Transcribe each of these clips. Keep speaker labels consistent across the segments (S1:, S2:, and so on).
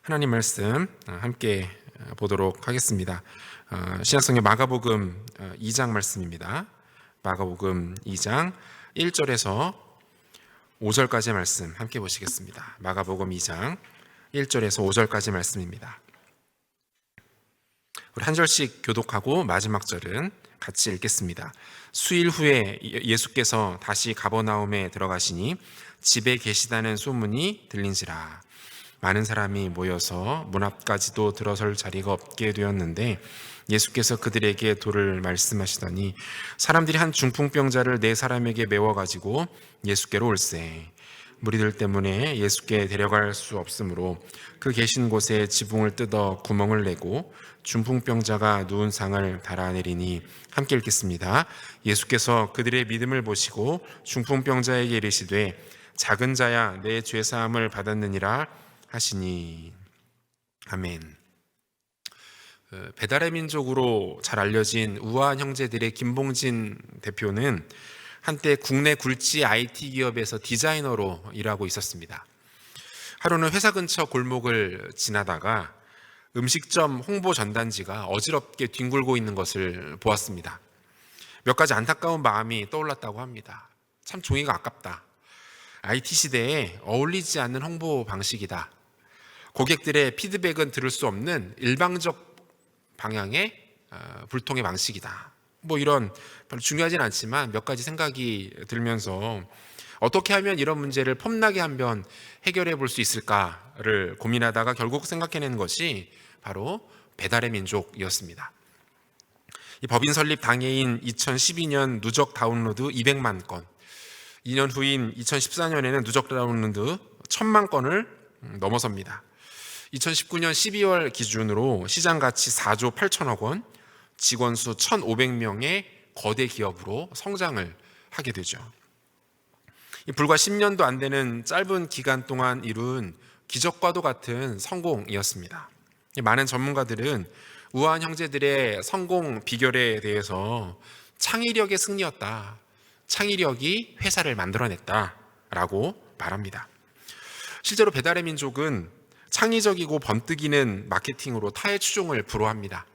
S1: 하나님 말씀 함께 보도록 하겠습니다. 신약성경 마가복음 2장 말씀입니다. 마가복음 2장 1절에서 5절까지 말씀 함께 보시겠습니다. 마가복음 2장 1절에서 5절까지 말씀입니다. 우리 한 절씩 교독하고 마지막 절은 같이 읽겠습니다. 수일 후에 예수께서 다시 가버나움에 들어가시니 집에 계시다는 소문이 들린지라. 많은 사람이 모여서 문 앞까지도 들어설 자리가 없게 되었는데 예수께서 그들에게 도를 말씀하시더니 사람들이 한 중풍병자를 4사람에게 메워가지고 예수께로 올세. 무리들 때문에 예수께 데려갈 수 없으므로 그 계신 곳에 지붕을 뜯어 구멍을 내고 중풍병자가 누운 상을 달아내리니 함께 읽겠습니다. 예수께서 그들의 믿음을 보시고 중풍병자에게 이르시되 작은 자야 내 죄사함을 받았느니라 하시니. 아멘. 배달의 민족으로 잘 알려진 우아한 형제들의 김봉진 대표는 한때 국내 굴지 IT 기업에서 디자이너로 일하고 있었습니다. 하루는 회사 근처 골목을 지나다가 음식점 홍보 전단지가 어지럽게 뒹굴고 있는 것을 보았습니다. 몇 가지 안타까운 마음이 떠올랐다고 합니다. 참 종이가 아깝다. IT 시대에 어울리지 않는 홍보 방식이다. 고객들의 피드백은 들을 수 없는 일방적 방향의 불통의 방식이다. 이런 별로 중요하진 않지만 몇 가지 생각이 들면서 어떻게 하면 이런 문제를 폼나게 한번 해결해 볼 수 있을까를 고민하다가 결국 생각해낸 것이 바로 배달의 민족이었습니다. 이 법인 설립 당해인 2012년 누적 다운로드 200만 건, 2년 후인 2014년에는 누적 다운로드 1000만 건을 넘어섭니다. 2019년 12월 기준으로 시장 가치 4조 8천억 원, 직원 수 1,500명의 거대 기업으로 성장을 하게 되죠. 불과 10년도 안 되는 짧은 기간 동안 이룬 기적과도 같은 성공이었습니다. 많은 전문가들은 우아한 형제들의 성공 비결에 대해서 창의력의 승리였다. 창의력이 회사를 만들어냈다라고 말합니다. 실제로 배달의 민족은 창의적이고 번뜩이는 마케팅으로 타의 추종을 불허합니다.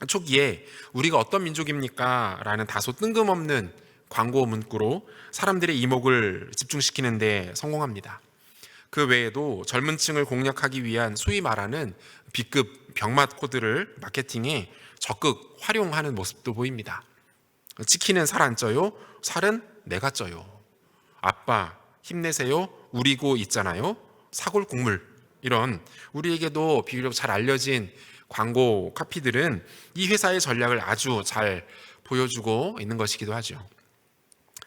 S1: 초기에 우리가 어떤 민족입니까? 라는 다소 뜬금없는 광고 문구로 사람들의 이목을 집중시키는 데 성공합니다. 그 외에도 젊은 층을 공략하기 위한 소위 말하는 B급 병맛 코드를 마케팅에 적극 활용하는 모습도 보입니다. 치킨은 살 안 쪄요? 살은 내가 쪄요. 아빠 힘내세요. 우리고 있잖아요. 사골 국물. 이런 우리에게도 비교적 잘 알려진 광고 카피들은 이 회사의 전략을 아주 잘 보여주고 있는 것이기도 하죠.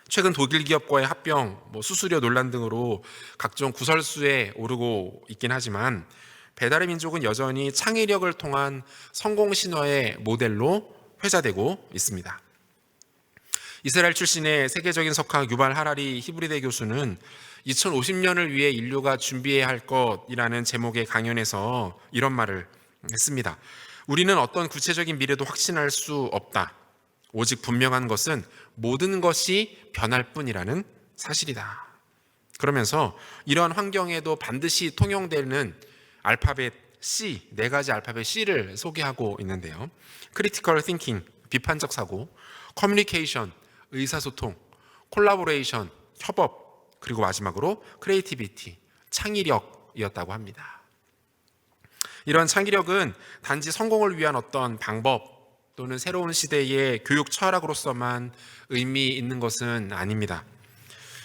S1: 최근 독일 기업과의 합병, 수수료 논란 등으로 각종 구설수에 오르고 있긴 하지만 배달의 민족은 여전히 창의력을 통한 성공 신화의 모델로 회자되고 있습니다. 이스라엘 출신의 세계적인 석학 유발 하라리 히브리대 교수는 2050년을 위해 인류가 준비해야 할 것이라는 제목의 강연에서 이런 말을 했습니다. 우리는 어떤 구체적인 미래도 확신할 수 없다. 오직 분명한 것은 모든 것이 변할 뿐이라는 사실이다. 그러면서 이러한 환경에도 반드시 통용되는 알파벳 C, 4가지 알파벳 C를 소개하고 있는데요. 크리티컬 띵킹, 비판적 사고, 커뮤니케이션, 의사소통, 콜라보레이션, 협업, 그리고 마지막으로 크리에이티비티, 창의력이었다고 합니다. 이런 창의력은 단지 성공을 위한 어떤 방법 또는 새로운 시대의 교육 철학으로서만 의미 있는 것은 아닙니다.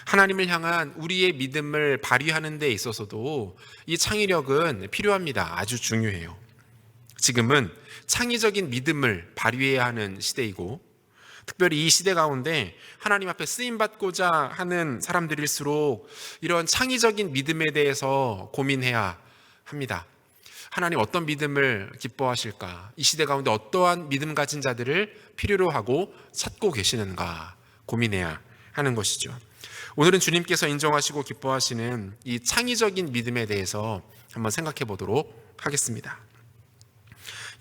S1: 하나님을 향한 우리의 믿음을 발휘하는 데 있어서도 이 창의력은 필요합니다. 아주 중요해요. 지금은 창의적인 믿음을 발휘해야 하는 시대이고 특별히 이 시대 가운데 하나님 앞에 쓰임받고자 하는 사람들일수록 이런 창의적인 믿음에 대해서 고민해야 합니다. 하나님 어떤 믿음을 기뻐하실까? 이 시대 가운데 어떠한 믿음 가진 자들을 필요로 하고 찾고 계시는가 고민해야 하는 것이죠. 오늘은 주님께서 인정하시고 기뻐하시는 이 창의적인 믿음에 대해서 한번 생각해 보도록 하겠습니다.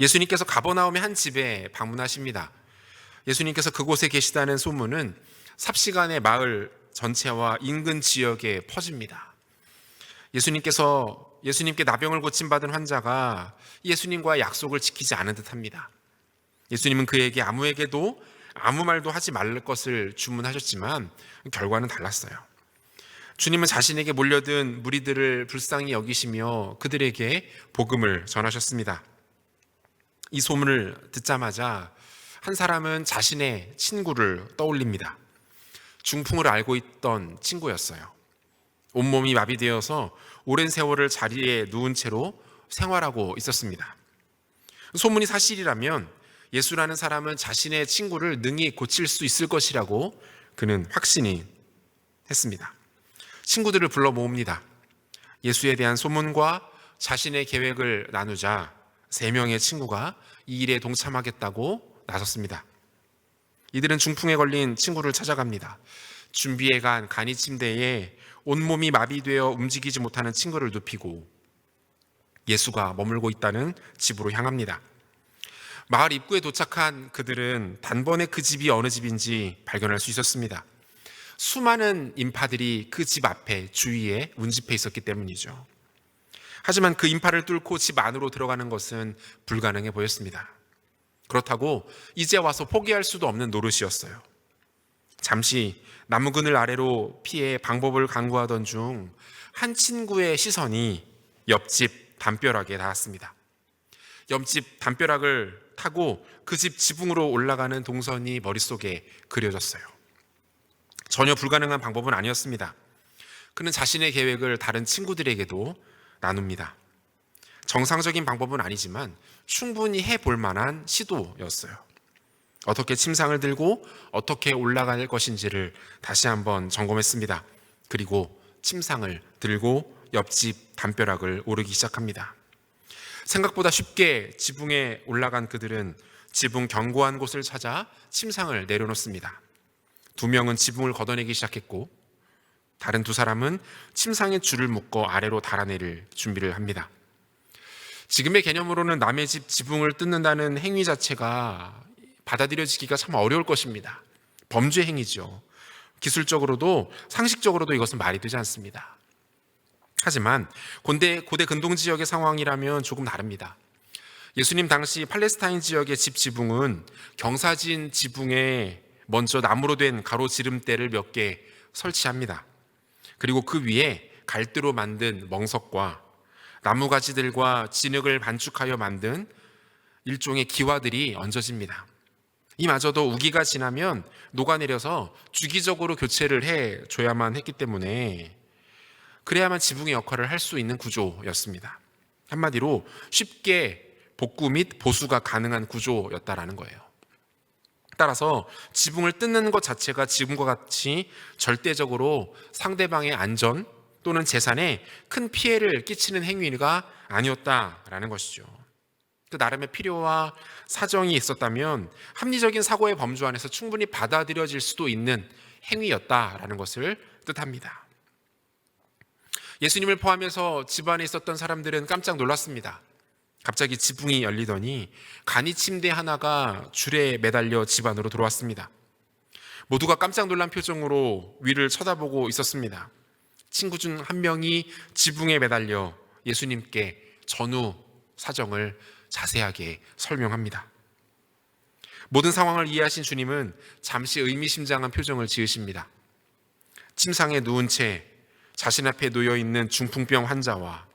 S1: 예수님께서 가버나움의 한 집에 방문하십니다. 예수님께서 그곳에 계시다는 소문은 삽시간에 마을 전체와 인근 지역에 퍼집니다. 예수님께서 예수님께 나병을 고침받은 환자가 예수님과의 약속을 지키지 않은 듯합니다. 예수님은 그에게 아무에게도 아무 말도 하지 말 것을 주문하셨지만 결과는 달랐어요. 주님은 자신에게 몰려든 무리들을 불쌍히 여기시며 그들에게 복음을 전하셨습니다. 이 소문을 듣자마자 한 사람은 자신의 친구를 떠올립니다. 중풍을 앓고 있던 친구였어요. 온몸이 마비되어서 오랜 세월을 자리에 누운 채로 생활하고 있었습니다. 소문이 사실이라면 예수라는 사람은 자신의 친구를 능히 고칠 수 있을 것이라고 그는 확신이 했습니다. 친구들을 불러 모읍니다. 예수에 대한 소문과 자신의 계획을 나누자 3명의 친구가 이 일에 동참하겠다고 나섰습니다. 이들은 중풍에 걸린 친구를 찾아갑니다. 준비해간 간이 침대에 온몸이 마비되어 움직이지 못하는 친구를 눕히고 예수가 머물고 있다는 집으로 향합니다. 마을 입구에 도착한 그들은 단번에 그 집이 어느 집인지 발견할 수 있었습니다. 수많은 인파들이 그 집 앞에 주위에 운집해 있었기 때문이죠. 하지만 그 인파를 뚫고 집 안으로 들어가는 것은 불가능해 보였습니다. 그렇다고 이제 와서 포기할 수도 없는 노릇이었어요. 잠시 나무 그늘 아래로 피해 방법을 강구하던 중 한 친구의 시선이 옆집 담벼락에 닿았습니다. 옆집 담벼락을 타고 그 집 지붕으로 올라가는 동선이 머릿속에 그려졌어요. 전혀 불가능한 방법은 아니었습니다. 그는 자신의 계획을 다른 친구들에게도 나눕니다. 정상적인 방법은 아니지만 충분히 해볼 만한 시도였어요. 어떻게 침상을 들고 어떻게 올라갈 것인지를 다시 한번 점검했습니다. 그리고 침상을 들고 옆집 담벼락을 오르기 시작합니다. 생각보다 쉽게 지붕에 올라간 그들은 지붕 견고한 곳을 찾아 침상을 내려놓습니다. 2명은 지붕을 걷어내기 시작했고 다른 2사람은 침상에 줄을 묶어 아래로 달아내릴 준비를 합니다. 지금의 개념으로는 남의 집 지붕을 뜯는다는 행위 자체가 받아들여지기가 참 어려울 것입니다. 범죄 행위죠. 기술적으로도 상식적으로도 이것은 말이 되지 않습니다. 하지만 고대 근동 지역의 상황이라면 조금 다릅니다. 예수님 당시 팔레스타인 지역의 집 지붕은 경사진 지붕에 먼저 나무로 된 가로지름대를 몇 개 설치합니다. 그리고 그 위에 갈대로 만든 멍석과 나무가지들과 진흙을 반축하여 만든 일종의 기와들이 얹어집니다. 이마저도 우기가 지나면 녹아내려서 주기적으로 교체를 해줘야만 했기 때문에 그래야만 지붕의 역할을 할 수 있는 구조였습니다. 한마디로 쉽게 복구 및 보수가 가능한 구조였다라는 거예요. 따라서 지붕을 뜯는 것 자체가 지금과 같이 절대적으로 상대방의 안전 또는 재산에 큰 피해를 끼치는 행위가 아니었다라는 것이죠. 그 나름의 필요와 사정이 있었다면 합리적인 사고의 범주 안에서 충분히 받아들여질 수도 있는 행위였다라는 것을 뜻합니다. 예수님을 포함해서 집안에 있었던 사람들은 깜짝 놀랐습니다. 갑자기 지붕이 열리더니 간이 침대 하나가 줄에 매달려 집 안으로 들어왔습니다. 모두가 깜짝 놀란 표정으로 위를 쳐다보고 있었습니다. 친구 중 한 명이 지붕에 매달려 예수님께 전후 사정을 자세하게 설명합니다. 모든 상황을 이해하신 주님은 잠시 의미심장한 표정을 지으십니다. 침상에 누운 채 자신 앞에 놓여있는 중풍병 환자와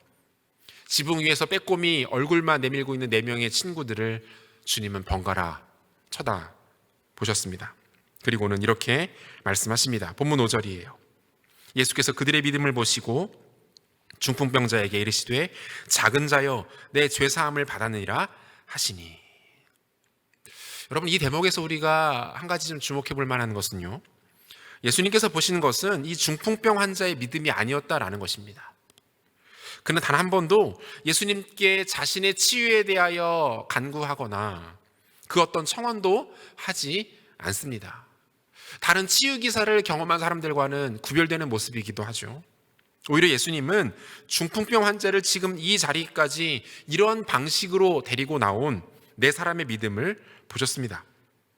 S1: 지붕 위에서 빼꼼히 얼굴만 내밀고 있는 4명의 친구들을 주님은 번갈아 쳐다보셨습니다. 그리고는 이렇게 말씀하십니다. 본문 5절이에요. 예수께서 그들의 믿음을 보시고 중풍병자에게 이르시되 작은 자여 내 죄사함을 받았느니라 하시니. 여러분, 이 대목에서 우리가 한 가지 좀 주목해 볼 만한 것은요, 예수님께서 보시는 것은 이 중풍병 환자의 믿음이 아니었다라는 것입니다. 그는 단 한 번도 예수님께 자신의 치유에 대하여 간구하거나 그 어떤 청원도 하지 않습니다. 다른 치유 기사를 경험한 사람들과는 구별되는 모습이기도 하죠. 오히려 예수님은 중풍병 환자를 지금 이 자리까지 이런 방식으로 데리고 나온 4사람의 믿음을 보셨습니다.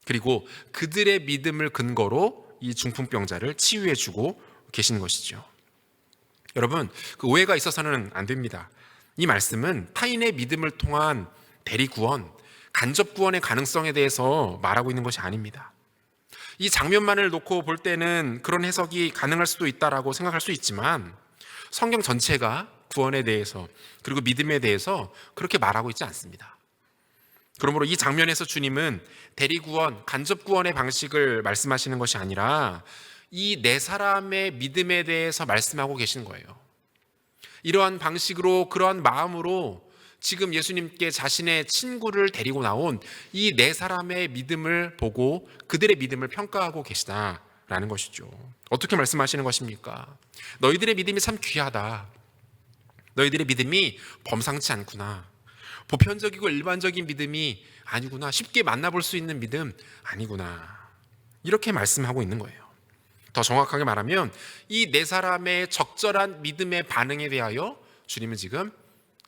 S1: 그리고 그들의 믿음을 근거로 이 중풍병자를 치유해주고 계신 것이죠. 여러분, 그 오해가 있어서는 안 됩니다. 이 말씀은 타인의 믿음을 통한 대리 구원, 간접 구원의 가능성에 대해서 말하고 있는 것이 아닙니다. 이 장면만을 놓고 볼 때는 그런 해석이 가능할 수도 있다라고 생각할 수 있지만 성경 전체가 구원에 대해서 그리고 믿음에 대해서 그렇게 말하고 있지 않습니다. 그러므로 이 장면에서 주님은 대리구원, 간접구원의 방식을 말씀하시는 것이 아니라 이 네 사람의 믿음에 대해서 말씀하고 계시는 거예요. 이러한 방식으로, 그러한 마음으로 지금 예수님께 자신의 친구를 데리고 나온 이 네 사람의 믿음을 보고 그들의 믿음을 평가하고 계시다라는 것이죠. 어떻게 말씀하시는 것입니까? 너희들의 믿음이 참 귀하다. 너희들의 믿음이 범상치 않구나. 보편적이고 일반적인 믿음이 아니구나. 쉽게 만나볼 수 있는 믿음 아니구나. 이렇게 말씀하고 있는 거예요. 더 정확하게 말하면 이 네 사람의 적절한 믿음의 반응에 대하여 주님은 지금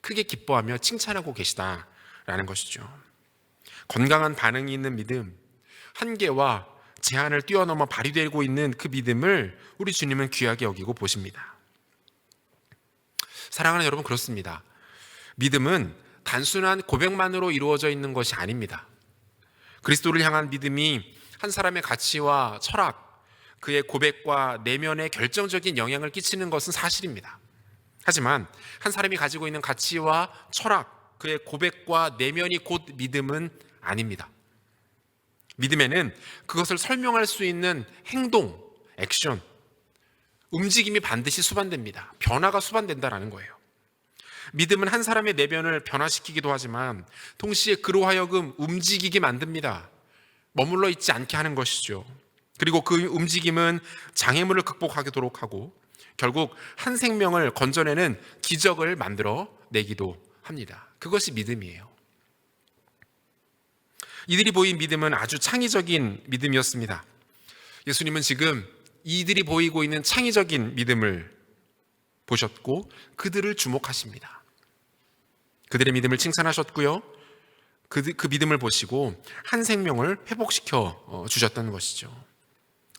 S1: 크게 기뻐하며 칭찬하고 계시다라는 것이죠. 건강한 반응이 있는 믿음, 한계와 제한을 뛰어넘어 발휘되고 있는 그 믿음을 우리 주님은 귀하게 여기고 보십니다. 사랑하는 여러분, 그렇습니다. 믿음은 단순한 고백만으로 이루어져 있는 것이 아닙니다. 그리스도를 향한 믿음이 한 사람의 가치와 철학, 그의 고백과 내면에 결정적인 영향을 끼치는 것은 사실입니다. 하지만 한 사람이 가지고 있는 가치와 철학, 그의 고백과 내면이 곧 믿음은 아닙니다. 믿음에는 그것을 설명할 수 있는 행동, 액션, 움직임이 반드시 수반됩니다. 변화가 수반된다라는 거예요. 믿음은 한 사람의 내면을 변화시키기도 하지만 동시에 그로 하여금 움직이게 만듭니다. 머물러 있지 않게 하는 것이죠. 그리고 그 움직임은 장애물을 극복하도록 하고 결국 한 생명을 건져내는 기적을 만들어 내기도 합니다. 그것이 믿음이에요. 이들이 보인 믿음은 아주 창의적인 믿음이었습니다. 예수님은 지금 이들이 보이고 있는 창의적인 믿음을 보셨고 그들을 주목하십니다. 그들의 믿음을 칭찬하셨고요. 그 믿음을 보시고 한 생명을 회복시켜 주셨다는 것이죠.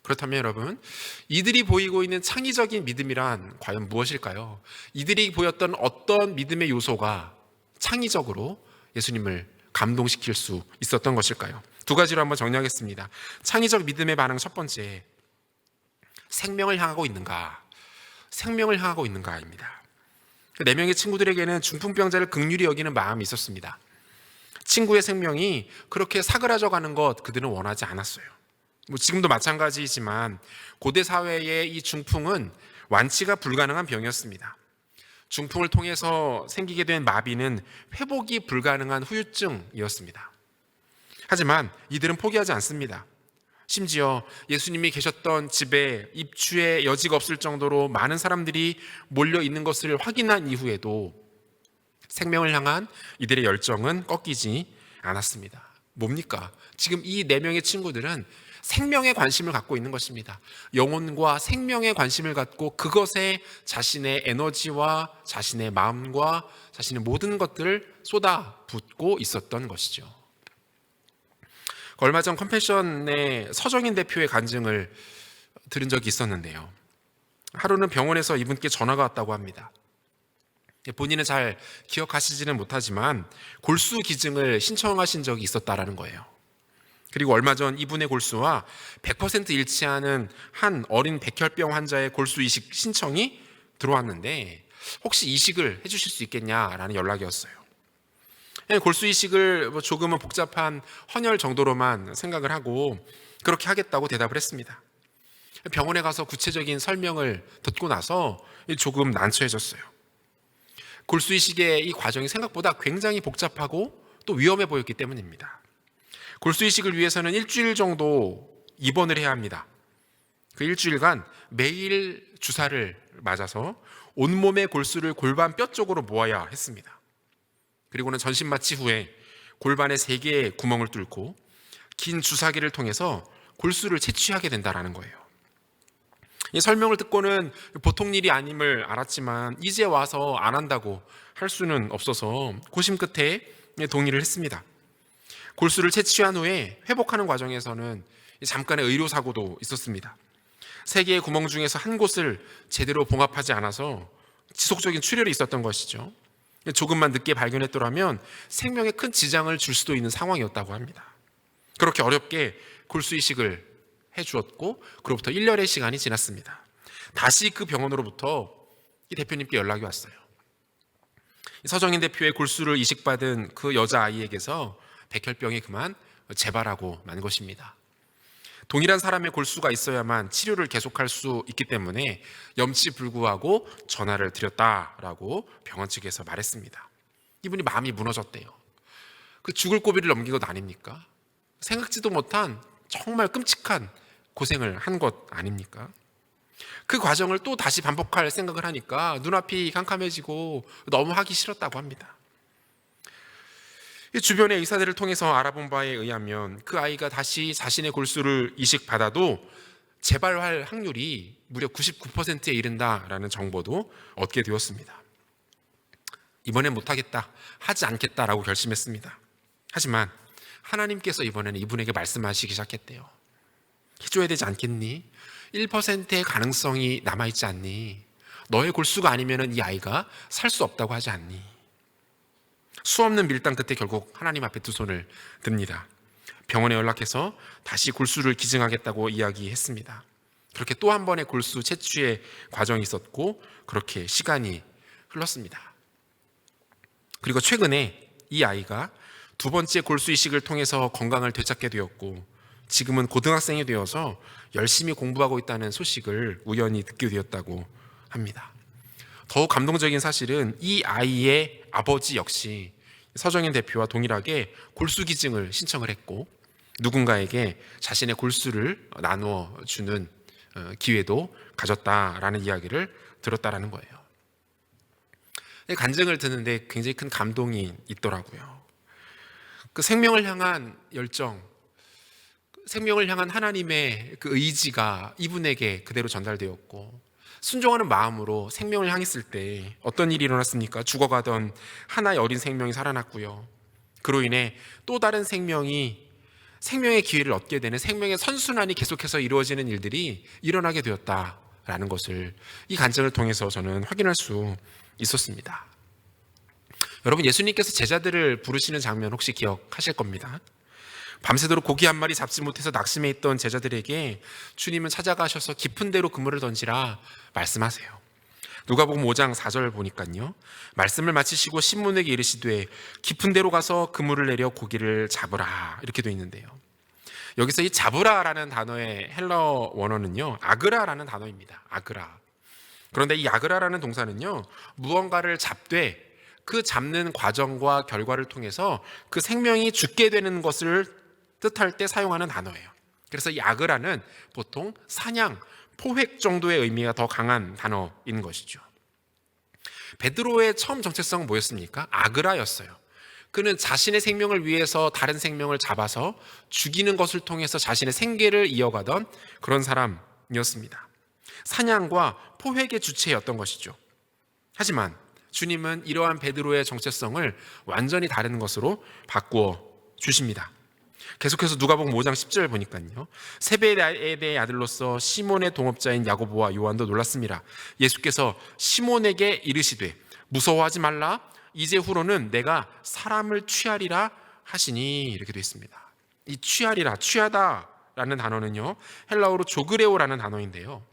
S1: 그렇다면 여러분, 이들이 보이고 있는 창의적인 믿음이란 과연 무엇일까요? 이들이 보였던 어떤 믿음의 요소가 창의적으로 예수님을 감동시킬 수 있었던 것일까요? 두 가지로 한번 정리하겠습니다. 창의적 믿음의 반응 첫 번째, 생명을 향하고 있는가? 생명을 향하고 있는가입니다. 네 명의 친구들에게는 중풍병자를 긍휼히 여기는 마음이 있었습니다. 친구의 생명이 그렇게 사그라져 가는 것 그들은 원하지 않았어요. 지금도 마찬가지이지만 고대 사회의 이 중풍은 완치가 불가능한 병이었습니다. 중풍을 통해서 생기게 된 마비는 회복이 불가능한 후유증이었습니다. 하지만 이들은 포기하지 않습니다. 심지어 예수님이 계셨던 집에 입추의 여지가 없을 정도로 많은 사람들이 몰려 있는 것을 확인한 이후에도 생명을 향한 이들의 열정은 꺾이지 않았습니다. 뭡니까? 지금 이 네 명의 친구들은 생명에 관심을 갖고 있는 것입니다. 영혼과 생명에 관심을 갖고 그것에 자신의 에너지와 자신의 마음과 자신의 모든 것들을 쏟아붓고 있었던 것이죠. 얼마 전 컴패션의 서정인 대표의 간증을 들은 적이 있었는데요. 하루는 병원에서 이분께 전화가 왔다고 합니다. 본인은 잘 기억하시지는 못하지만 골수 기증을 신청하신 적이 있었다라는 거예요. 그리고 얼마 전 이분의 골수와 100% 일치하는 한 어린 백혈병 환자의 골수 이식 신청이 들어왔는데 혹시 이식을 해주실 수 있겠냐라는 연락이었어요. 골수 이식을 조금은 복잡한 헌혈 정도로만 생각을 하고 그렇게 하겠다고 대답을 했습니다. 병원에 가서 구체적인 설명을 듣고 나서 조금 난처해졌어요. 골수 이식의 이 과정이 생각보다 굉장히 복잡하고 또 위험해 보였기 때문입니다. 골수 이식을 위해서는 일주일 정도 입원을 해야 합니다. 그 일주일간 매일 주사를 맞아서 온몸의 골수를 골반 뼈 쪽으로 모아야 했습니다. 그리고는 전신 마취 후에 골반에 3개의 구멍을 뚫고 긴 주사기를 통해서 골수를 채취하게 된다는 거예요. 이 설명을 듣고는 보통 일이 아님을 알았지만 이제 와서 안 한다고 할 수는 없어서 고심 끝에 동의를 했습니다. 골수를 채취한 후에 회복하는 과정에서는 잠깐의 의료사고도 있었습니다. 3개의 구멍 중에서 한 곳을 제대로 봉합하지 않아서 지속적인 출혈이 있었던 것이죠. 조금만 늦게 발견했더라면 생명에 큰 지장을 줄 수도 있는 상황이었다고 합니다. 그렇게 어렵게 골수 이식을 해주었고 그로부터 1년의 시간이 지났습니다. 다시 그 병원으로부터 이 대표님께 연락이 왔어요. 서정인 대표의 골수를 이식받은 그 여자아이에게서 백혈병이 그만 재발하고 만 것입니다. 동일한 사람의 골수가 있어야만 치료를 계속할 수 있기 때문에 염치불구하고 전화를 드렸다라고 병원 측에서 말했습니다. 이분이 마음이 무너졌대요. 그 죽을 고비를 넘긴 것 아닙니까? 생각지도 못한 정말 끔찍한 고생을 한 것 아닙니까? 그 과정을 또 다시 반복할 생각을 하니까 눈앞이 캄캄해지고 너무 하기 싫었다고 합니다. 주변의 의사들을 통해서 알아본 바에 의하면 그 아이가 다시 자신의 골수를 이식받아도 재발할 확률이 무려 99%에 이른다라는 정보도 얻게 되었습니다. 이번엔 못하겠다, 하지 않겠다라고 결심했습니다. 하지만 하나님께서 이번에는 이분에게 말씀하시기 시작했대요. 해줘야 되지 않겠니? 1%의 가능성이 남아있지 않니? 너의 골수가 아니면 이 아이가 살 수 없다고 하지 않니? 수없는 밀당 끝에 결국 하나님 앞에 두 손을 듭니다. 병원에 연락해서 다시 골수를 기증하겠다고 이야기했습니다. 그렇게 또 한 번의 골수 채취의 과정이 있었고 그렇게 시간이 흘렀습니다. 그리고 최근에 이 아이가 두 번째 골수 이식을 통해서 건강을 되찾게 되었고 지금은 고등학생이 되어서 열심히 공부하고 있다는 소식을 우연히 듣게 되었다고 합니다. 더욱 감동적인 사실은 이 아이의 아버지 역시 서정인 대표와 동일하게 골수 기증을 신청을 했고 누군가에게 자신의 골수를 나누어 주는 기회도 가졌다라는 이야기를 들었다라는 거예요. 간증을 듣는데 굉장히 큰 감동이 있더라고요. 그 생명을 향한 열정, 생명을 향한 하나님의 그 의지가 이분에게 그대로 전달되었고 순종하는 마음으로 생명을 향했을 때 어떤 일이 일어났습니까? 죽어가던 하나의 어린 생명이 살아났고요. 그로 인해 또 다른 생명의 기회를 얻게 되는 생명의 선순환이 계속해서 이루어지는 일들이 일어나게 되었다라는 것을 이 간증을 통해서 저는 확인할 수 있었습니다. 여러분, 예수님께서 제자들을 부르시는 장면 혹시 기억하실 겁니다. 밤새도록 고기 한 마리 잡지 못해서 낙심해 있던 제자들에게 주님은 찾아가셔서 깊은 데로 그물을 던지라 말씀하세요. 누가복음 5장 4절 보니까요, 말씀을 마치시고 시몬에게 이르시되 깊은 데로 가서 그물을 내려 고기를 잡으라 이렇게 되어 있는데요. 여기서 이 잡으라라는 단어의 헬러 원어는요 아그라라는 단어입니다. 아그라. 그런데 이 아그라라는 동사는요 무언가를 잡되 그 잡는 과정과 결과를 통해서 그 생명이 죽게 되는 것을 뜻할 때 사용하는 단어예요. 그래서 이 아그라는 보통 사냥, 포획 정도의 의미가 더 강한 단어인 것이죠. 베드로의 처음 정체성은 뭐였습니까? 아그라였어요. 그는 자신의 생명을 위해서 다른 생명을 잡아서 죽이는 것을 통해서 자신의 생계를 이어가던 그런 사람이었습니다. 사냥과 포획의 주체였던 것이죠. 하지만 주님은 이러한 베드로의 정체성을 완전히 다른 것으로 바꾸어 주십니다. 계속해서 누가복음 5장 10절 보니까요, 세베대의 아들로서 시몬의 동업자인 야고보와 요한도 놀랐습니다. 예수께서 시몬에게 이르시되 무서워하지 말라, 이제 후로는 내가 사람을 취하리라 하시니 이렇게 되어 있습니다. 이 취하리라, 취하다라는 단어는요 헬라어로 조그레오라는 단어인데요,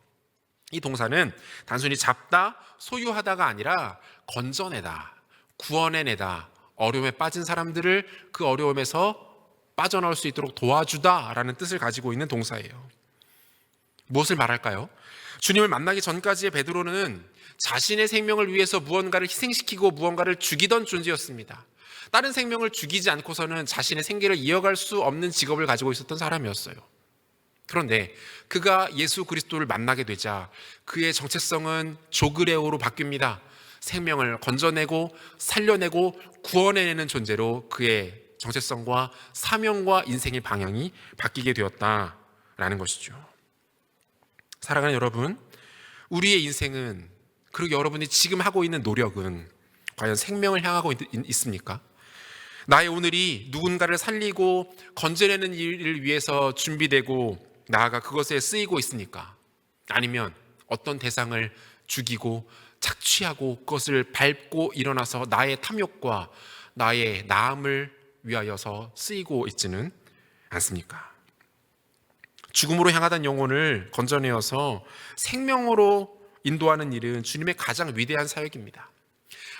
S1: 이 동사는 단순히 잡다, 소유하다가 아니라 건져내다, 구원해내다, 어려움에 빠진 사람들을 그 어려움에서 빠져나올 수 있도록 도와주다라는 뜻을 가지고 있는 동사예요. 무엇을 말할까요? 주님을 만나기 전까지의 베드로는 자신의 생명을 위해서 무언가를 희생시키고 무언가를 죽이던 존재였습니다. 다른 생명을 죽이지 않고서는 자신의 생계를 이어갈 수 없는 직업을 가지고 있었던 사람이었어요. 그런데 그가 예수 그리스도를 만나게 되자 그의 정체성은 조그레오로 바뀝니다. 생명을 건져내고 살려내고 구원해내는 존재로 그의 정체성과 사명과 인생의 방향이 바뀌게 되었다라는 것이죠. 사랑하는 여러분, 우리의 인생은, 그리고 여러분이 지금 하고 있는 노력은 과연 생명을 향하고 있습니까? 나의 오늘이 누군가를 살리고 건져내는 일을 위해서 준비되고 나아가 그것에 쓰이고 있습니까? 아니면 어떤 대상을 죽이고 착취하고 그것을 밟고 일어나서 나의 탐욕과 나의 나음을 위하여서 쓰이고 있지는 않습니까? 죽음으로 향하던 영혼을 건져내어서 생명으로 인도하는 일은 주님의 가장 위대한 사역입니다.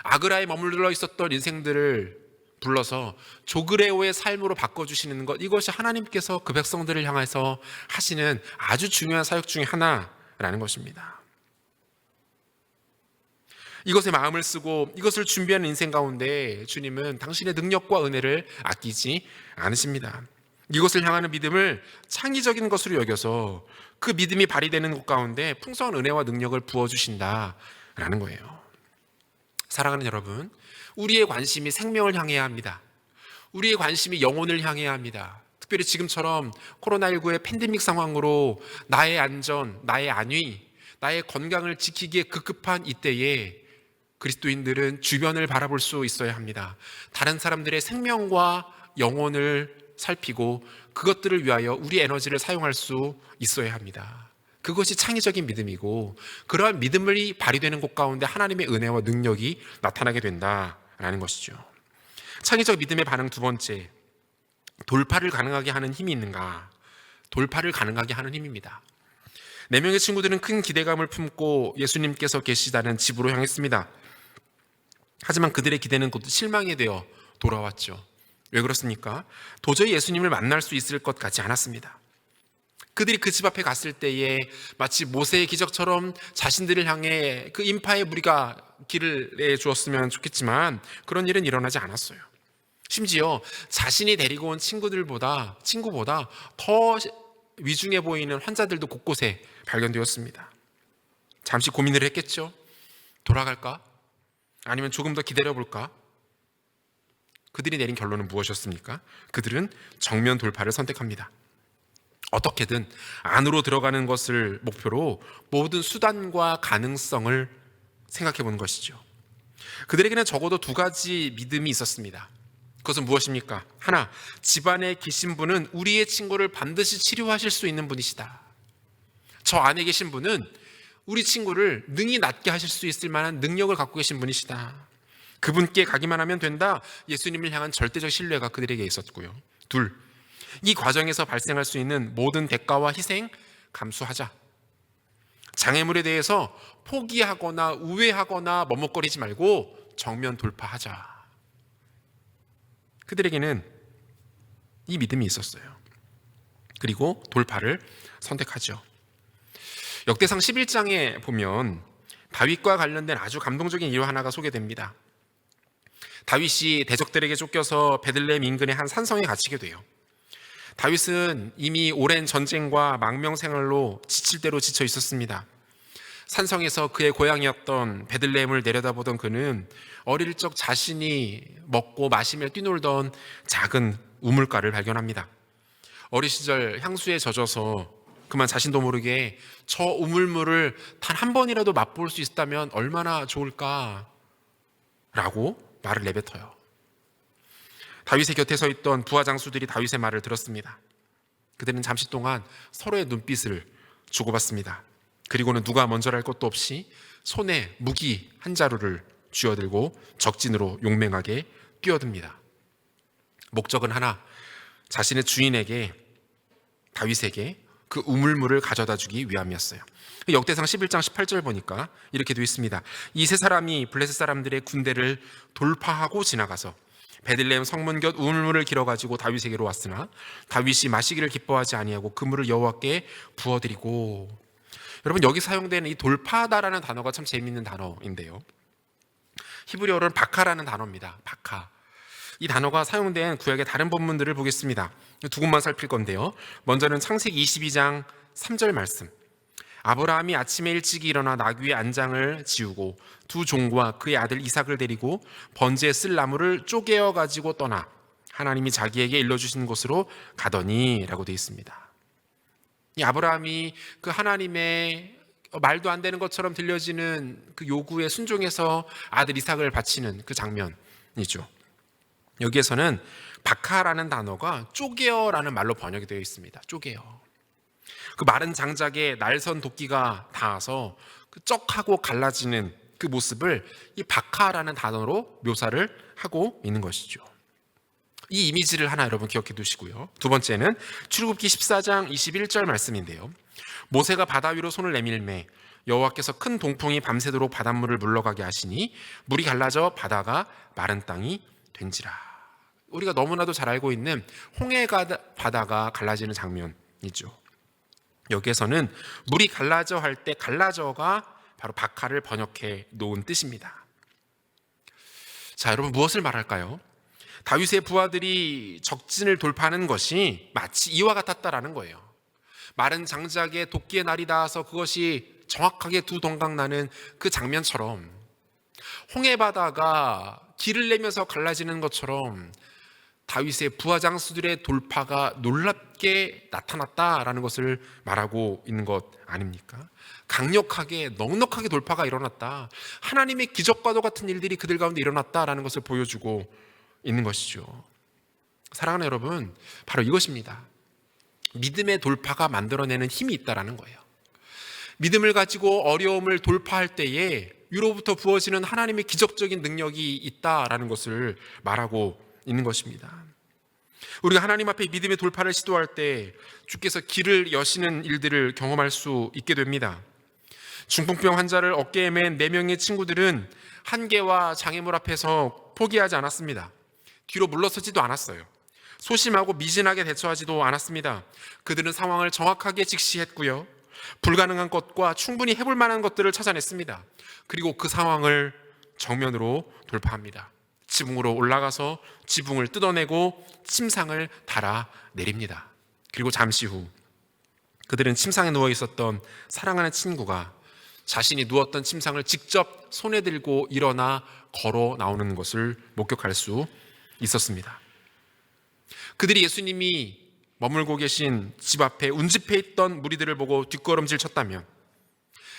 S1: 아그라에 머물러 있었던 인생들을 불러서 조그레오의 삶으로 바꿔주시는 것, 이것이 하나님께서 그 백성들을 향해서 하시는 아주 중요한 사역 중에 하나라는 것입니다. 이것에 마음을 쓰고 이것을 준비하는 인생 가운데 주님은 당신의 능력과 은혜를 아끼지 않으십니다. 이것을 향하는 믿음을 창의적인 것으로 여겨서 그 믿음이 발휘되는 것 가운데 풍성한 은혜와 능력을 부어주신다라는 거예요. 사랑하는 여러분, 우리의 관심이 생명을 향해야 합니다. 우리의 관심이 영혼을 향해야 합니다. 특별히 지금처럼 코로나19의 팬데믹 상황으로 나의 안전, 나의 안위, 나의 건강을 지키기에 급급한 이때에 그리스도인들은 주변을 바라볼 수 있어야 합니다. 다른 사람들의 생명과 영혼을 살피고 그것들을 위하여 우리 에너지를 사용할 수 있어야 합니다. 그것이 창의적인 믿음이고, 그러한 믿음이 발휘되는 곳 가운데 하나님의 은혜와 능력이 나타나게 된다라는 것이죠. 창의적 믿음의 반응 두 번째, 돌파를 가능하게 하는 힘이 있는가? 돌파를 가능하게 하는 힘입니다. 4명의 친구들은 큰 기대감을 품고 예수님께서 계시다는 집으로 향했습니다. 하지만 그들의 기대는 곧 실망이 되어 돌아왔죠. 왜 그렇습니까? 도저히 예수님을 만날 수 있을 것 같지 않았습니다. 그들이 그 집 앞에 갔을 때에 마치 모세의 기적처럼 자신들을 향해 그 인파의 무리가 길을 내주었으면 좋겠지만 그런 일은 일어나지 않았어요. 심지어 자신이 데리고 온 친구보다 더 위중해 보이는 환자들도 곳곳에 발견되었습니다. 잠시 고민을 했겠죠. 돌아갈까? 아니면 조금 더 기다려볼까? 그들이 내린 결론은 무엇이었습니까? 그들은 정면 돌파를 선택합니다. 어떻게든 안으로 들어가는 것을 목표로 모든 수단과 가능성을 생각해 보는 것이죠. 그들에게는 적어도 2가지 믿음이 있었습니다. 그것은 무엇입니까? 하나, 집안에 계신 분은 우리의 친구를 반드시 치료하실 수 있는 분이시다. 저 안에 계신 분은 우리 친구를 능히 낫게 하실 수 있을 만한 능력을 갖고 계신 분이시다. 그분께 가기만 하면 된다. 예수님을 향한 절대적 신뢰가 그들에게 있었고요. 둘, 이 과정에서 발생할 수 있는 모든 대가와 희생 감수하자. 장애물에 대해서 포기하거나 우회하거나 머뭇거리지 말고 정면 돌파하자. 그들에게는 이 믿음이 있었어요. 그리고 돌파를 선택하죠. 역대상 11장에 보면 다윗과 관련된 아주 감동적인 일화 하나가 소개됩니다. 다윗이 대적들에게 쫓겨서 베들레헴 인근의 한 산성에 갇히게 돼요. 다윗은 이미 오랜 전쟁과 망명 생활로 지칠 대로 지쳐 있었습니다. 산성에서 그의 고향이었던 베들레헴을 내려다보던 그는 어릴 적 자신이 먹고 마시며 뛰놀던 작은 우물가를 발견합니다. 어린 시절 향수에 젖어서 그만 자신도 모르게 저 우물물을 단 한 번이라도 맛볼 수 있다면 얼마나 좋을까? 라고 말을 내뱉어요. 다윗의 곁에 서 있던 부하 장수들이 다윗의 말을 들었습니다. 그들은 잠시 동안 서로의 눈빛을 주고받습니다. 그리고는 누가 먼저랄 것도 없이 손에 무기 한 자루를 쥐어들고 적진으로 용맹하게 뛰어듭니다. 목적은 하나, 자신의 주인에게, 다윗에게 그 우물물을 가져다 주기 위함이었어요. 역대상 11장 18절 보니까 이렇게 되어 있습니다. 이 세 사람이 블레셋 사람들의 군대를 돌파하고 지나가서 베들레헴 성문 곁 우물물을 길어가지고 다윗에게로 왔으나 다윗이 마시기를 기뻐하지 아니하고 그 물을 여호와께 부어드리고. 여러분, 여기 사용되는 이 돌파하다라는 단어가 참 재미있는 단어인데요. 히브리어로는 바카라는 단어입니다. 바카. 이 단어가 사용된 구약의 다른 본문들을 보겠습니다. 2곳만 살필 건데요. 먼저는 창세기 22장 3절 말씀. 아브라함이 아침에 일찍 일어나 나귀의 안장을 지우고 두 종과 그의 아들 이삭을 데리고 번제에 쓸 나무를 쪼개어 가지고 떠나 하나님이 자기에게 일러주신 곳으로 가더니 라고 되어 있습니다. 이 아브라함이 그 하나님의 말도 안 되는 것처럼 들려지는 그 요구에 순종해서 아들 이삭을 바치는 그 장면이죠. 여기에서는 바카라는 단어가 쪼개어라는 말로 번역이 되어 있습니다. 쪼개어. 그 마른 장작에 날선 도끼가 닿아서 그 쩍하고 갈라지는 그 모습을 이 박하라는 단어로 묘사를 하고 있는 것이죠. 이 이미지를 하나 여러분 기억해 두시고요. 두 번째는 출애굽기 14장 21절 말씀인데요. 모세가 바다 위로 손을 내밀매 여호와께서 큰 동풍이 밤새도록 바닷물을 물러가게 하시니 물이 갈라져 바다가 마른 땅이 된지라. 우리가 너무나도 잘 알고 있는 홍해 바다가 갈라지는 장면이죠. 여기에서는 물이 갈라져 할 때 갈라져가 바로 박하를 번역해 놓은 뜻입니다. 자, 여러분 무엇을 말할까요? 다윗의 부하들이 적진을 돌파하는 것이 마치 이와 같았다라는 거예요. 마른 장작에 도끼의 날이 닿아서 그것이 정확하게 두 동강 나는 그 장면처럼 홍해바다가 길을 내면서 갈라지는 것처럼 다윗의 부하 장수들의 돌파가 놀랍게 나타났다라는 것을 말하고 있는 것 아닙니까? 강력하게 넉넉하게 돌파가 일어났다. 하나님의 기적과도 같은 일들이 그들 가운데 일어났다라는 것을 보여주고 있는 것이죠. 사랑하는 여러분, 바로 이것입니다. 믿음의 돌파가 만들어내는 힘이 있다라는 거예요. 믿음을 가지고 어려움을 돌파할 때에 위로부터 부어지는 하나님의 기적적인 능력이 있다라는 것을 말하고 있는 것입니다. 우리가 하나님 앞에 믿음의 돌파를 시도할 때 주께서 길을 여시는 일들을 경험할 수 있게 됩니다. 중풍병 환자를 어깨에 맨 4명의 친구들은 한계와 장애물 앞에서 포기하지 않았습니다. 뒤로 물러서지도 않았어요. 소심하고 미진하게 대처하지도 않았습니다. 그들은 상황을 정확하게 직시했고요. 불가능한 것과 충분히 해볼 만한 것들을 찾아냈습니다. 그리고 그 상황을 정면으로 돌파합니다. 지붕으로 올라가서 지붕을 뜯어내고 침상을 달아 내립니다. 그리고 잠시 후 그들은 침상에 누워 있었던 사랑하는 친구가 자신이 누웠던 침상을 직접 손에 들고 일어나 걸어 나오는 것을 목격할 수 있었습니다. 그들이 예수님이 머물고 계신 집 앞에 운집해 있던 무리들을 보고 뒷걸음질 쳤다면,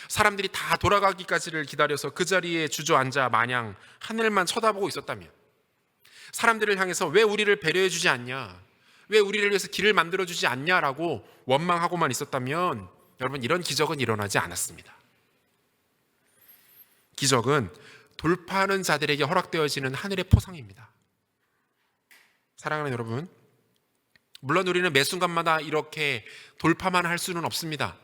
S1: 사람들이 다 돌아가기까지를 기다려서 그 자리에 주저앉아 마냥 하늘만 쳐다보고 있었다면, 사람들을 향해서 왜 우리를 배려해 주지 않냐, 왜 우리를 위해서 길을 만들어 주지 않냐라고 원망하고만 있었다면, 여러분, 이런 기적은 일어나지 않았습니다. 기적은 돌파하는 자들에게 허락되어지는 하늘의 포상입니다. 사랑하는 여러분, 물론 우리는 매 순간마다 이렇게 돌파만 할 수는 없습니다.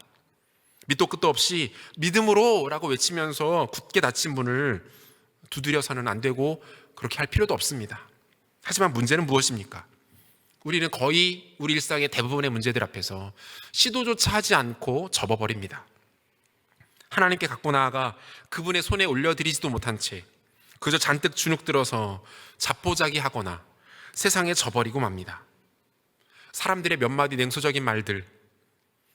S1: 밑도 끝도 없이 믿음으로 라고 외치면서 굳게 닫힌 문을 두드려서는 안 되고 그렇게 할 필요도 없습니다. 하지만 문제는 무엇입니까? 우리는 거의 우리 일상의 대부분의 문제들 앞에서 시도조차 하지 않고 접어버립니다. 하나님께 갖고 나아가 그분의 손에 올려드리지도 못한 채 그저 잔뜩 주눅 들어서 자포자기하거나 세상에 져버리고 맙니다. 사람들의 몇 마디 냉소적인 말들,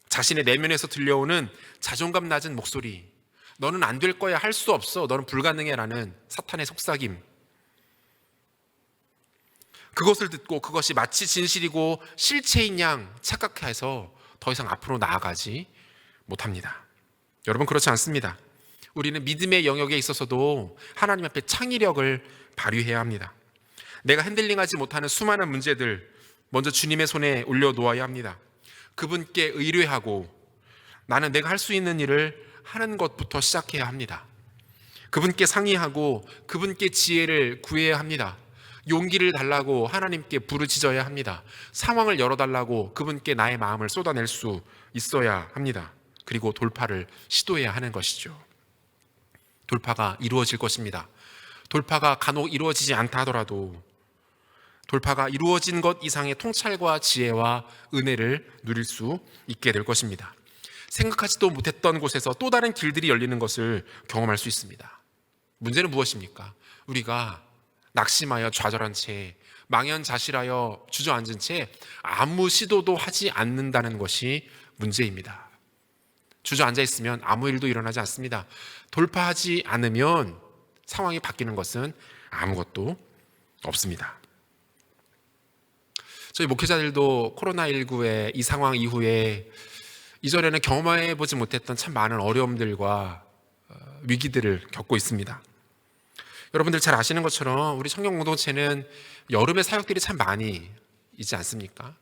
S1: 자신의 내면에서 들려오는 자존감 낮은 목소리, 너는 안 될 거야, 할 수 없어, 너는 불가능해라는 사탄의 속삭임, 그것을 듣고 그것이 마치 진실이고 실체인 양 착각해서 더 이상 앞으로 나아가지 못합니다. 여러분, 그렇지 않습니다. 우리는 믿음의 영역에 있어서도 하나님 앞에 창의력을 발휘해야 합니다. 내가 핸들링하지 못하는 수많은 문제들 먼저 주님의 손에 올려놓아야 합니다. 그분께 의뢰하고 나는 내가 할 수 있는 일을 하는 것부터 시작해야 합니다. 그분께 상의하고 그분께 지혜를 구해야 합니다. 용기를 달라고 하나님께 부르짖어야 합니다. 상황을 열어달라고 그분께 나의 마음을 쏟아낼 수 있어야 합니다. 그리고 돌파를 시도해야 하는 것이죠. 돌파가 이루어질 것입니다. 돌파가 간혹 이루어지지 않다 하더라도 돌파가 이루어진 것 이상의 통찰과 지혜와 은혜를 누릴 수 있게 될 것입니다. 생각하지도 못했던 곳에서 또 다른 길들이 열리는 것을 경험할 수 있습니다. 문제는 무엇입니까? 우리가 낙심하여 좌절한 채, 망연자실하여 주저앉은 채 아무 시도도 하지 않는다는 것이 문제입니다. 주저앉아 있으면 아무 일도 일어나지 않습니다. 돌파하지 않으면 상황이 바뀌는 것은 아무것도 없습니다. 저희 목회자들도 코로나19의 이 상황 이후에 이전에는 경험해 보지 못했던 참 많은 어려움들과 위기들을 겪고 있습니다. 여러분들 잘 아시는 것처럼 우리 청년 공동체는 여름에 사역들이 참 많이 있지 않습니까?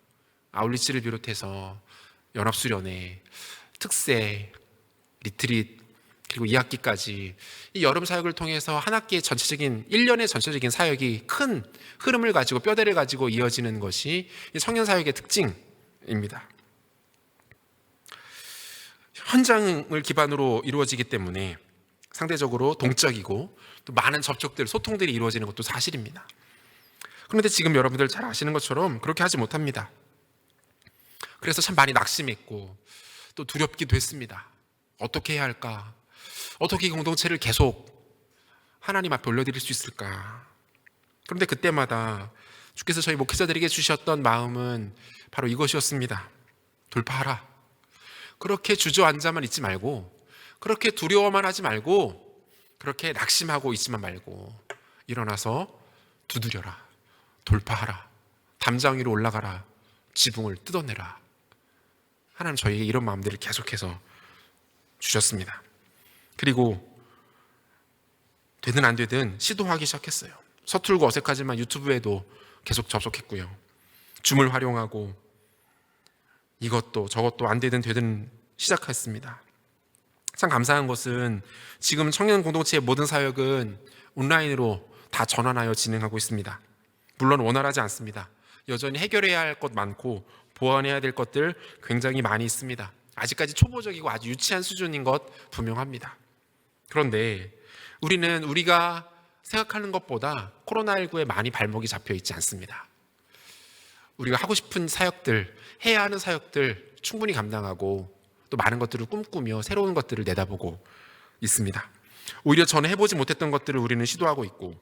S1: 아울리치를 비롯해서 연합수련회, 특세, 리트릿, 그리고 2학기까지 이 여름 사역을 통해서 한 학기의 전체적인 1년의 전체적인 사역이 큰 흐름을 가지고 뼈대를 가지고 이어지는 것이 이 청년 사역의 특징입니다. 현장을 기반으로 이루어지기 때문에 상대적으로 동적이고 또 많은 접촉들, 소통들이 이루어지는 것도 사실입니다. 그런데 지금 여러분들 잘 아시는 것처럼 그렇게 하지 못합니다. 그래서 참 많이 낙심했고 또 두렵기도 했습니다. 어떻게 해야 할까? 어떻게 이 공동체를 계속 하나님 앞에 올려드릴 수 있을까? 그런데 그때마다 주께서 저희 목회자들에게 주셨던 마음은 바로 이것이었습니다. 돌파하라. 그렇게 주저앉아만 있지 말고, 그렇게 두려워만 하지 말고, 그렇게 낙심하고 있지만 말고 일어나서 두드려라. 돌파하라. 담장 위로 올라가라. 지붕을 뜯어내라. 하나님 저희에게 이런 마음들을 계속해서 주셨습니다. 그리고 되든 안 되든 시도하기 시작했어요. 서툴고 어색하지만 유튜브에도 계속 접속했고요. 줌을 활용하고 이것도 저것도 안 되든 되든 시작했습니다. 참 감사한 것은 지금 청년 공동체의 모든 사역은 온라인으로 다 전환하여 진행하고 있습니다. 물론 원활하지 않습니다. 여전히 해결해야 할 것 많고 보완해야 될 것들 굉장히 많이 있습니다. 아직까지 초보적이고 아주 유치한 수준인 것 분명합니다. 그런데 우리는 우리가 생각하는 것보다 코로나19에 많이 발목이 잡혀 있지 않습니다. 우리가 하고 싶은 사역들, 해야 하는 사역들 충분히 감당하고 또 많은 것들을 꿈꾸며 새로운 것들을 내다보고 있습니다. 오히려 전에 해보지 못했던 것들을 우리는 시도하고 있고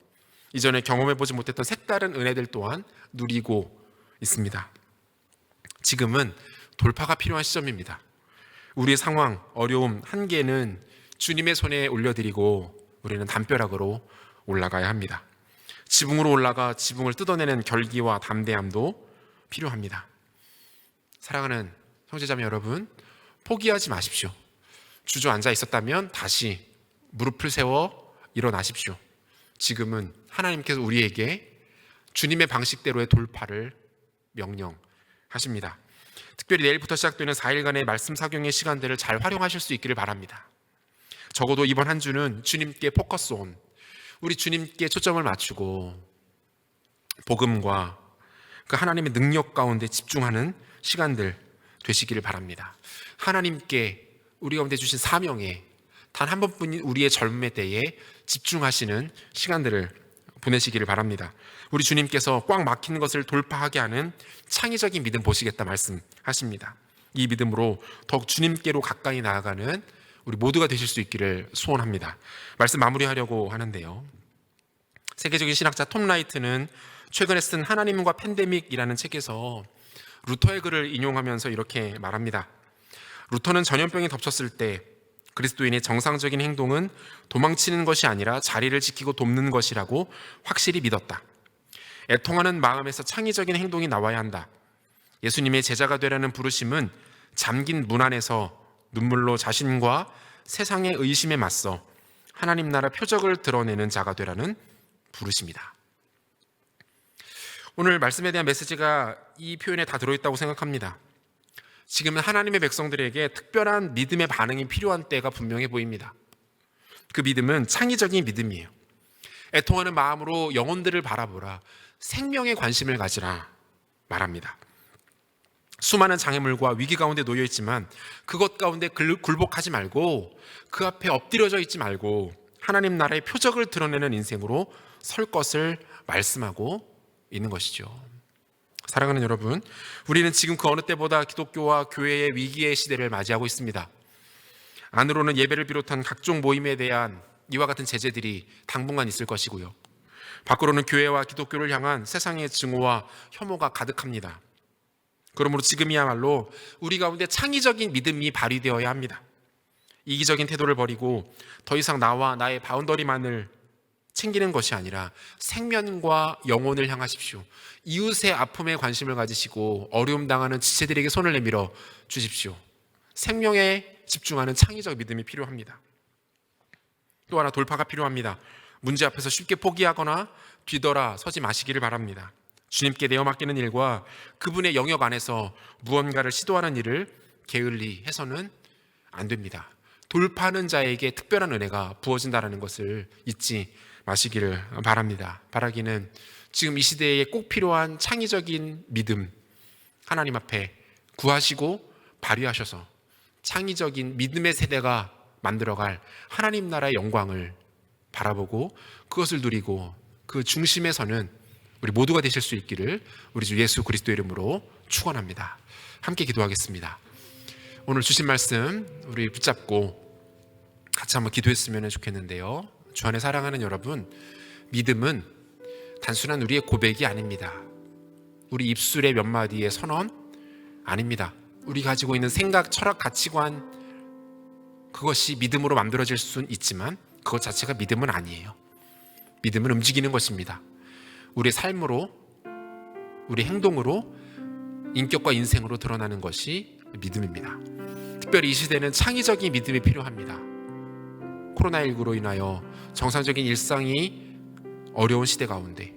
S1: 이전에 경험해보지 못했던 색다른 은혜들 또한 누리고 있습니다. 지금은 돌파가 필요한 시점입니다. 우리의 상황, 어려움, 한계는 주님의 손에 올려드리고 우리는 담벼락으로 올라가야 합니다. 지붕으로 올라가 지붕을 뜯어내는 결기와 담대함도 필요합니다. 사랑하는 형제자매 여러분, 포기하지 마십시오. 주저앉아 있었다면 다시 무릎을 세워 일어나십시오. 지금은 하나님께서 우리에게 주님의 방식대로의 돌파를 명령하십니다. 특별히 내일부터 시작되는 4일간의 말씀 사경의 시간들을 잘 활용하실 수 있기를 바랍니다. 적어도 이번 한 주는 주님께 포커스 온, 우리 주님께 초점을 맞추고 복음과 그 하나님의 능력 가운데 집중하는 시간들 되시기를 바랍니다. 하나님께 우리 가운데 주신 사명에 단 한 번뿐인 우리의 젊음의 때에 집중하시는 시간들을 보내시기를 바랍니다. 우리 주님께서 꽉 막힌 것을 돌파하게 하는 창의적인 믿음 보시겠다 말씀하십니다. 이 믿음으로 더욱 주님께로 가까이 나아가는 우리 모두가 되실 수 있기를 소원합니다. 말씀 마무리하려고 하는데요. 세계적인 신학자 톰 라이트는 최근에 쓴 하나님과 팬데믹이라는 책에서 루터의 글을 인용하면서 이렇게 말합니다. 루터는 전염병이 덮쳤을 때 그리스도인의 정상적인 행동은 도망치는 것이 아니라 자리를 지키고 돕는 것이라고 확실히 믿었다. 애통하는 마음에서 창의적인 행동이 나와야 한다. 예수님의 제자가 되라는 부르심은 잠긴 문 안에서 눈물로 자신과 세상의 의심에 맞서 하나님 나라 표적을 드러내는 자가 되라는 부르심이다. 오늘 말씀에 대한 메시지가 이 표현에 다 들어있다고 생각합니다. 지금은 하나님의 백성들에게 특별한 믿음의 반응이 필요한 때가 분명해 보입니다. 그 믿음은 창의적인 믿음이에요. 애통하는 마음으로 영혼들을 바라보라. 생명에 관심을 가지라 말합니다. 수많은 장애물과 위기 가운데 놓여 있지만 그것 가운데 굴복하지 말고 그 앞에 엎드려져 있지 말고 하나님 나라의 표적을 드러내는 인생으로 설 것을 말씀하고 있는 것이죠. 사랑하는 여러분, 우리는 지금 그 어느 때보다 기독교와 교회의 위기의 시대를 맞이하고 있습니다. 안으로는 예배를 비롯한 각종 모임에 대한 이와 같은 제재들이 당분간 있을 것이고요. 밖으로는 교회와 기독교를 향한 세상의 증오와 혐오가 가득합니다. 그러므로 지금이야말로 우리 가운데 창의적인 믿음이 발휘되어야 합니다. 이기적인 태도를 버리고 더 이상 나와 나의 바운더리만을 챙기는 것이 아니라 생명과 영혼을 향하십시오. 이웃의 아픔에 관심을 가지시고 어려움 당하는 지체들에게 손을 내밀어 주십시오. 생명에 집중하는 창의적 믿음이 필요합니다. 또 하나 돌파가 필요합니다. 문제 앞에서 쉽게 포기하거나 뒤돌아 서지 마시기를 바랍니다. 주님께 내어 맡기는 일과 그분의 영역 안에서 무언가를 시도하는 일을 게을리 해서는 안 됩니다. 돌파하는 자에게 특별한 은혜가 부어진다는 것을 잊지 마시기를 바랍니다. 바라기는 지금 이 시대에 꼭 필요한 창의적인 믿음, 하나님 앞에 구하시고 발휘하셔서 창의적인 믿음의 세대가 만들어갈 하나님 나라의 영광을 바라보고 그것을 누리고 그 중심에 서는 우리 모두가 되실 수 있기를 우리 주 예수 그리스도 이름으로 축원합니다. 함께 기도하겠습니다. 오늘 주신 말씀 우리 붙잡고 같이 한번 기도했으면 좋겠는데요. 주 안에 사랑하는 여러분, 믿음은 단순한 우리의 고백이 아닙니다. 우리 입술의 몇 마디의 선언 아닙니다. 우리 가지고 있는 생각, 철학, 가치관, 그것이 믿음으로 만들어질 수는 있지만 그것 자체가 믿음은 아니에요. 믿음은 움직이는 것입니다. 우리의 삶으로, 우리 행동으로, 인격과 인생으로 드러나는 것이 믿음입니다. 특별히 이 시대는 창의적인 믿음이 필요합니다. 코로나19로 인하여 정상적인 일상이 어려운 시대 가운데,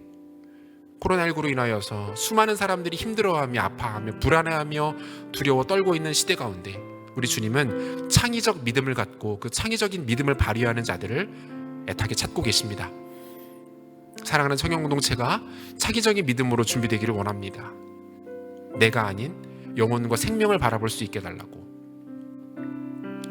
S1: 코로나19로 인하여서 수많은 사람들이 힘들어하며 아파하며 불안해하며 두려워 떨고 있는 시대 가운데 우리 주님은 창의적 믿음을 갖고 그 창의적인 믿음을 발휘하는 자들을 애타게 찾고 계십니다. 사랑하는 청년공동체가 창의적인 믿음으로 준비되기를 원합니다. 내가 아닌 영혼과 생명을 바라볼 수 있게 해달라고,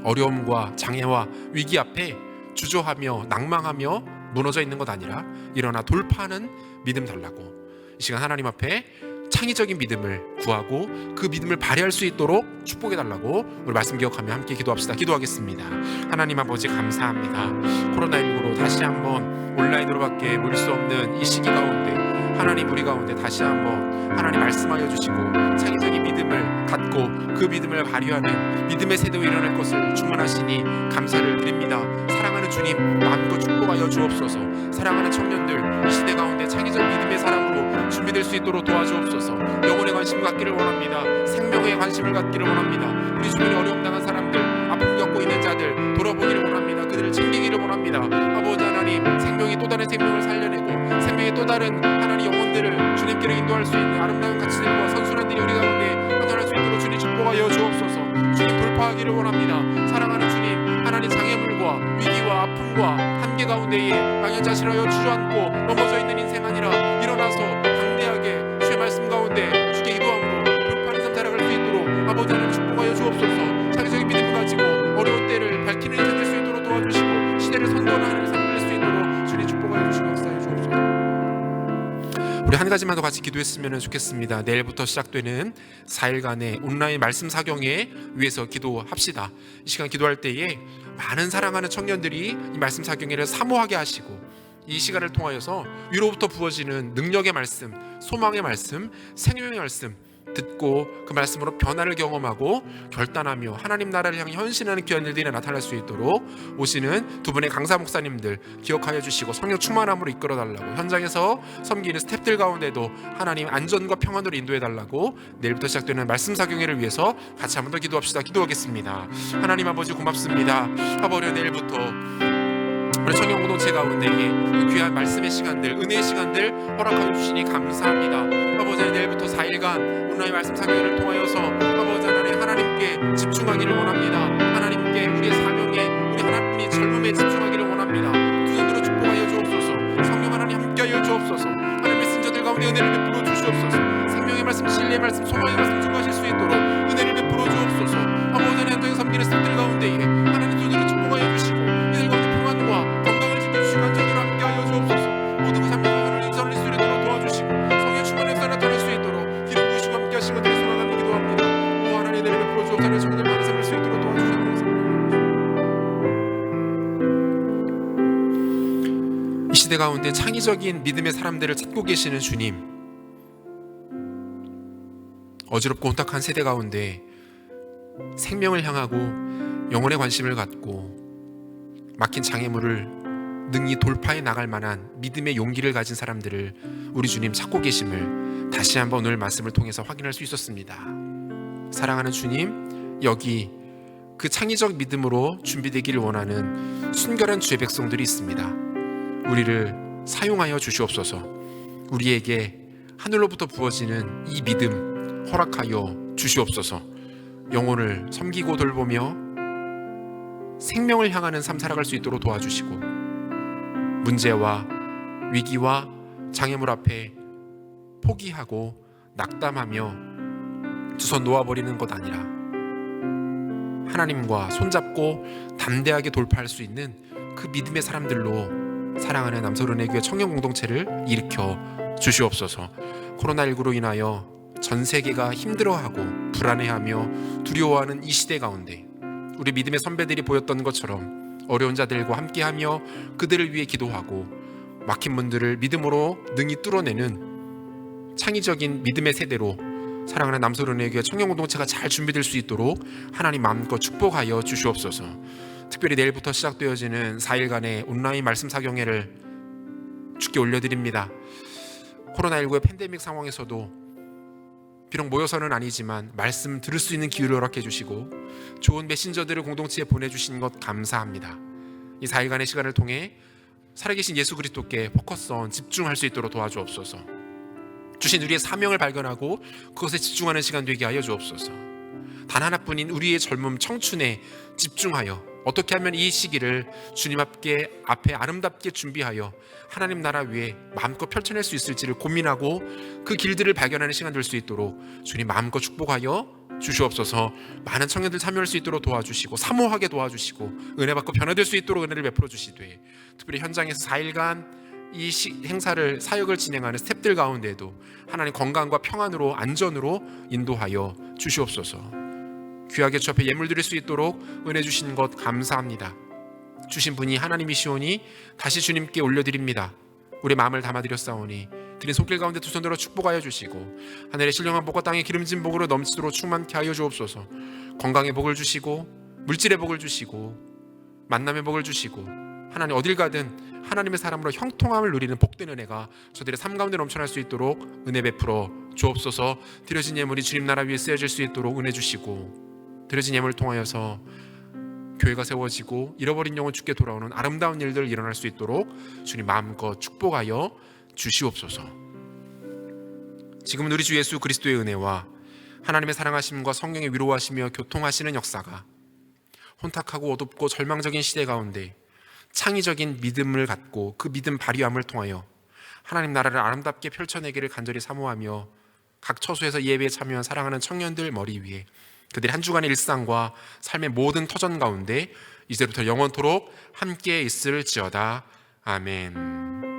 S1: 어려움과 장애와 위기 앞에 주저하며 낭망하며 무너져 있는 것 아니라 일어나 돌파하는 믿음 달라고, 이 시간 하나님 앞에 창의적인 믿음을 구하고 그 믿음을 발휘할 수 있도록 축복해 달라고 우리 말씀 기억하며 함께 기도합시다. 기도하겠습니다. 하나님 아버지 감사합니다. 코로나19로 다시 한번 온라인으로밖에 모일 수 없는 이 시기 가운데 하나님 우리 가운데 다시 한번 하나님 말씀하여 주시고 창의적인 믿음을 갖고 그 믿음을 발휘하는 믿음의 세대로 일어날 것을 주문하시니 감사를 드립니다. 사랑하는 주님, 마음껏 축복하여 주옵소서. 사랑하는 청년들, 이 시대 가운데 창의적 믿음의 사람으로 준비될 수 있도록 도와주옵소서. 영혼의 관심을 갖기를 원합니다. 생명의 관심을 갖기를 원합니다. 우리 주변에 어려움 당한 사람들, 아픔 겪고 있는 자들 돌아보기를 원합니다. 그들을 챙기기를 원합니다. 아버지 하나님, 생명이 또 다른 생명을 살려내고 생명의 또 다른 하나님 영혼들을 주님께로 인도할 수 있는 아름다운 가치들과 선순환 들이 우리 가운데 나타날 수 있도록 주님 축복하여 주옵소서. 주님 돌파하기를 원합니다. 사랑하는 주님, 하나님 장애물과 위기와 아픔과 한계 가운데에 양현자실하여 주저앉고 넘어져 있는 인생 아니라 일어나서 강대하게 주의 말씀 가운데 주께 기도함으로 돌파하는 삶 살아갈 수 있도록 아버지 하나님 축복하여 주옵소서. 창의적인 믿음을 가지고 어려운 때를 밝히는 인생 될 수 있도록 도와주시고 시대를 선도하는 하나님의 삶을 낼 수 있도록 주님 축복하여 주시고 역사해 주옵소서. 우리 한 가지만 더 같이 기도했으면 좋겠습니다. 내일부터 시작되는 4일간의 온라인 말씀 사경에 위해서 기도합시다. 이 시간 기도할 때에 많은 사랑하는 청년들이 이 말씀 사경회를 사모하게 하시고 이 시간을 통하여서 위로부터 부어지는 능력의 말씀, 소망의 말씀, 생명의 말씀 듣고 그 말씀으로 변화를 경험하고 결단하며 하나님 나라를 향해 헌신하는 귀한 일들이 나타날 수 있도록 오시는 두 분의 강사 목사님들 기억하여 주시고 성령 충만함으로 이끌어 달라고, 현장에서 섬기는 스태프들 가운데도 하나님 안전과 평안으로 인도해 달라고 내일부터 시작되는 말씀 사경회를 위해서 같이 한번 더 기도합시다. 기도하겠습니다. 하나님 아버지 고맙습니다. 아버지 내일부터 우리 청년 공동체 가운데에 그 귀한 말씀의 시간들, 은혜의 시간들 허락하여 주시니 감사합니다. 아버지 내일부터 4일간 온라인 말씀 사경회를 통하여서 아버지 하나님께 집중하기를 원합니다. 하나님께 우리의 사명에 우리 하나님의 젊음에 집중하기를 원합니다. 두 손으로 축복하여 주옵소서. 성령 하나님 함께하여 주옵소서. 하나님의 신자들 가운데 은혜를 베풀어 주시옵소서. 생명의 말씀, 진리의 말씀, 소망의 말씀 증거하실 수 있도록 은혜를 베풀어 주옵소서. 아버지 현장에 섬기는 스태프들 가운데에 하나님 손으로 축복하여 주시고 이들 가운데 평안과 건강을 지켜주시고 안전으로 함께하여 주옵소서. 모든 그 삶의 영혼을 인설할 수 있도록 도와주시고 성령 충만한 역사 나타날 수 있도록 기름 부으시고 함께하시고 드리 소망하며 기도합니다. 오 하나님 은혜를 베풀어 주옵소서. 하나님 성도들 많은 삶을 수 있도록 도와주시옵소서. 이 시대 가운데 창의적인 믿음의 사람들을 찾고 계시는 주님, 어지럽고 혼탁한 세대 가운데 생명을 향하고 영혼의 관심을 갖고 막힌 장애물을 능히 돌파해 나갈 만한 믿음의 용기를 가진 사람들을 우리 주님 찾고 계심을 다시 한번 오늘 말씀을 통해서 확인할 수 있었습니다. 사랑하는 주님, 여기 그 창의적 믿음으로 준비되기를 원하는 순결한 주의 백성들이 있습니다. 우리를 사용하여 주시옵소서. 우리에게 하늘로부터 부어지는 이 믿음 허락하여 주시옵소서. 영혼을 섬기고 돌보며 생명을 향하는 삶 살아갈 수 있도록 도와주시고, 문제와 위기와 장애물 앞에 포기하고 낙담하며 두 손 놓아버리는 것 아니라 하나님과 손잡고 담대하게 돌파할 수 있는 그 믿음의 사람들로 사랑하는 남서른의 교회 청년 공동체를 일으켜 주시옵소서. 코로나19로 인하여 전 세계가 힘들어하고 불안해하며 두려워하는 이 시대 가운데 우리 믿음의 선배들이 보였던 것처럼 어려운 자들과 함께하며 그들을 위해 기도하고 막힌 문들을 믿음으로 능히 뚫어내는 창의적인 믿음의 세대로 사랑하는 남서른의 교회 청년 공동체가 잘 준비될 수 있도록 하나님 마음껏 축복하여 주시옵소서. 특별히 내일부터 시작되어지는 4일간의 온라인 말씀 사경회를 주께 올려드립니다. 코로나19의 팬데믹 상황에서도 비록 모여서는 아니지만 말씀 들을 수 있는 기회를 허락해 주시고 좋은 메신저들을 공동체에 보내주신 것 감사합니다. 이 4일간의 시간을 통해 살아계신 예수 그리스도께 포커스온 집중할 수 있도록 도와주옵소서. 주신 우리의 사명을 발견하고 그것에 집중하는 시간 되게 하여 주옵소서. 단 하나뿐인 우리의 젊음 청춘에 집중하여 어떻게 하면 이 시기를 주님 앞에 아름답게 준비하여 하나님 나라 위에 마음껏 펼쳐낼 수 있을지를 고민하고 그 길들을 발견하는 시간 될 수 있도록 주님 마음껏 축복하여 주시옵소서. 많은 청년들 참여할 수 있도록 도와주시고 사모하게 도와주시고 은혜 받고 변화될 수 있도록 은혜를 베풀어 주시되, 특별히 현장에서 4일간 이 행사를 사역을 진행하는 스태프들 가운데도 하나님 건강과 평안으로 안전으로 인도하여 주시옵소서. 귀하게 주 앞에 예물 드릴 수 있도록 은혜 주신 것 감사합니다. 주신 분이 하나님이시오니 다시 주님께 올려드립니다. 우리 마음을 담아드렸사오니 드린 손길 가운데 두 손 들어 축복하여 주시고 하늘의 신령한 복과 땅의 기름진 복으로 넘치도록 충만케 하여 주옵소서. 건강의 복을 주시고 물질의 복을 주시고 만남의 복을 주시고 하나님 어딜 가든 하나님의 사람으로 형통함을 누리는 복된 은혜가 저들의 삶 가운데 넘쳐날 수 있도록 은혜 베풀어 주옵소서. 드려진 예물이 주님 나라 위에 쓰여질 수 있도록 은혜 주시고 드려진 예물을 통하여서 교회가 세워지고 잃어버린 영혼 주께 돌아오는 아름다운 일들 일어날 수 있도록 주님 마음껏 축복하여 주시옵소서. 지금은 우리 주 예수 그리스도의 은혜와 하나님의 사랑하심과 성령의 위로하시며 교통하시는 역사가 혼탁하고 어둡고 절망적인 시대 가운데 창의적인 믿음을 갖고 그 믿음 발휘함을 통하여 하나님 나라를 아름답게 펼쳐내기를 간절히 사모하며 각 처소에서 예배에 참여한 사랑하는 청년들 머리 위에 그들의 한 주간의 일상과 삶의 모든 터전 가운데 이제부터 영원토록 함께 있을지어다. 아멘.